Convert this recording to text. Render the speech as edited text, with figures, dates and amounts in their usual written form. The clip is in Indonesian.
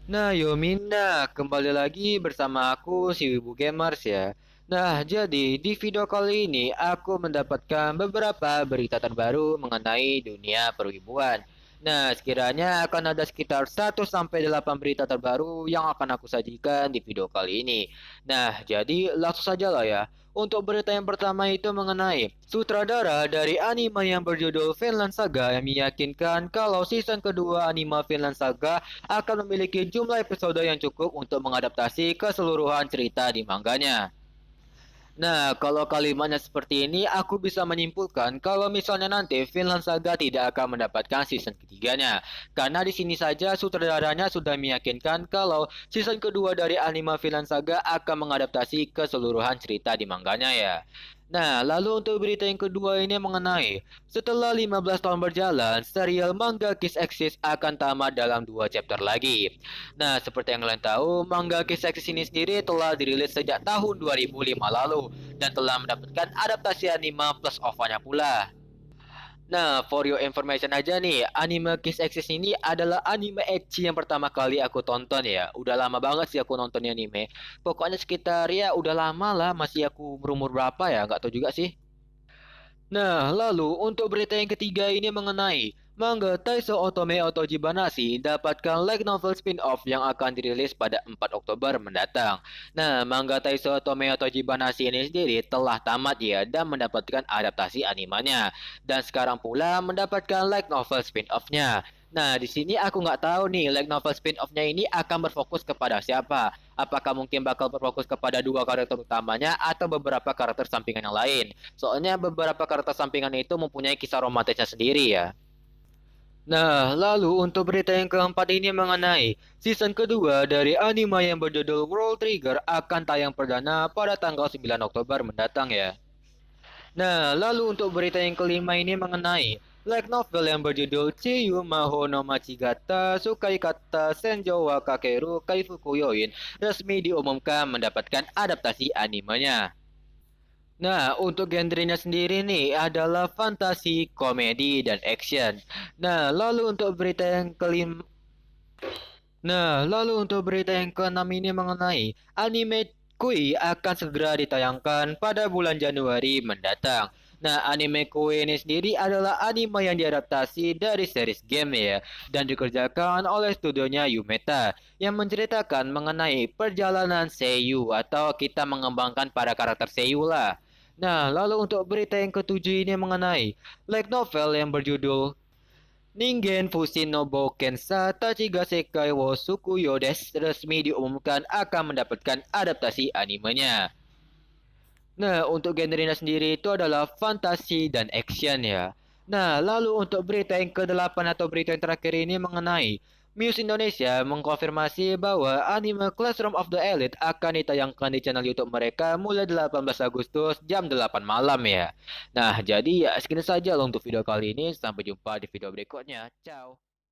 Nah, Yomina, kembali lagi bersama aku si Wibu Gamers ya. Nah, jadi di video kali ini aku mendapatkan beberapa berita terbaru mengenai dunia perwibuan. Nah, sekiranya akan ada sekitar 1 sampai 8 berita terbaru yang akan aku sajikan di video kali ini. Nah, jadi langsung saja lah ya. Untuk berita yang pertama itu mengenai sutradara dari anime yang berjudul Vinland Saga yang meyakinkan kalau season kedua anime Vinland Saga akan memiliki jumlah episode yang cukup untuk mengadaptasi keseluruhan cerita di manganya. Nah, kalau kalimatnya seperti ini, aku bisa menyimpulkan kalau misalnya nanti Vinland Saga tidak akan mendapatkan season ketiganya. Karena di sini saja sutradaranya sudah meyakinkan kalau season kedua dari anime Vinland Saga akan mengadaptasi keseluruhan cerita di manganya ya. Nah, lalu untuk berita yang kedua ini mengenai setelah 15 tahun berjalan, serial manga Kiss Exist akan tamat dalam 2 chapter lagi. Nah, seperti yang kalian tahu, manga Kiss Exist ini sendiri telah dirilis sejak tahun 2005 lalu dan telah mendapatkan adaptasi anime plus OVA-nya pula. Nah, for your information aja nih, anime Kiss Exist ini adalah anime ecchi yang pertama kali aku tonton ya. Udah lama banget sih aku nonton anime. Pokoknya sekitar ya udah lama lah, masih aku berumur berapa ya, nggak tahu juga sih. Nah, lalu untuk berita yang ketiga ini mengenai manga Taiso Otome Otojibanashi dapatkan light novel spin-off yang akan dirilis pada 4 Oktober mendatang. Nah, manga Taiso Otome Otojibanashi ini sendiri telah tamat ya dan mendapatkan adaptasi animanya. Dan sekarang pula mendapatkan light novel spin-off-nya. Nah, di sini aku nggak tahu nih light novel spin-off-nya ini akan berfokus kepada siapa. Apakah mungkin bakal berfokus kepada dua karakter utamanya atau beberapa karakter sampingan yang lain? Soalnya beberapa karakter sampingan itu mempunyai kisah romantisnya sendiri ya. Nah, lalu untuk berita yang keempat ini mengenai season kedua dari anime yang berjudul World Trigger akan tayang perdana pada tanggal 9 Oktober mendatang ya. Nah, lalu untuk berita yang kelima ini mengenai light novel yang berjudul Chiyu Maho no Machigata Sukai Kata Senjo wa Kakeru Kaifuku Yoin resmi diumumkan mendapatkan adaptasi animenya. Nah, untuk genrenya sendiri nih adalah fantasi, komedi, dan action. Nah, lalu untuk berita yang kelima, lalu untuk berita yang keenam ini mengenai anime Kui akan segera ditayangkan pada bulan Januari mendatang. Nah, anime Kui ini sendiri adalah anime yang diadaptasi dari series game ya, dan dikerjakan oleh studionya Yumeta, yang menceritakan mengenai perjalanan Seiyu atau kita mengembangkan para karakter Seiyu lah. Nah, lalu untuk berita yang ketujuh ini mengenai light novel yang berjudul Ningen Fushin no Bokensa Tachiga Sekai wo Tsukuyo desu resmi diumumkan akan mendapatkan adaptasi animenya. Nah, untuk genrenya sendiri itu adalah fantasi dan action ya. Nah, lalu untuk berita yang ke-8 atau berita yang terakhir ini mengenai Muse Indonesia mengkonfirmasi bahwa anime Classroom of the Elite akan ditayangkan di channel YouTube mereka mulai 18 Agustus jam 8 malam ya. Nah, jadi ya segini saja loh untuk video kali ini. Sampai jumpa di video berikutnya. Ciao.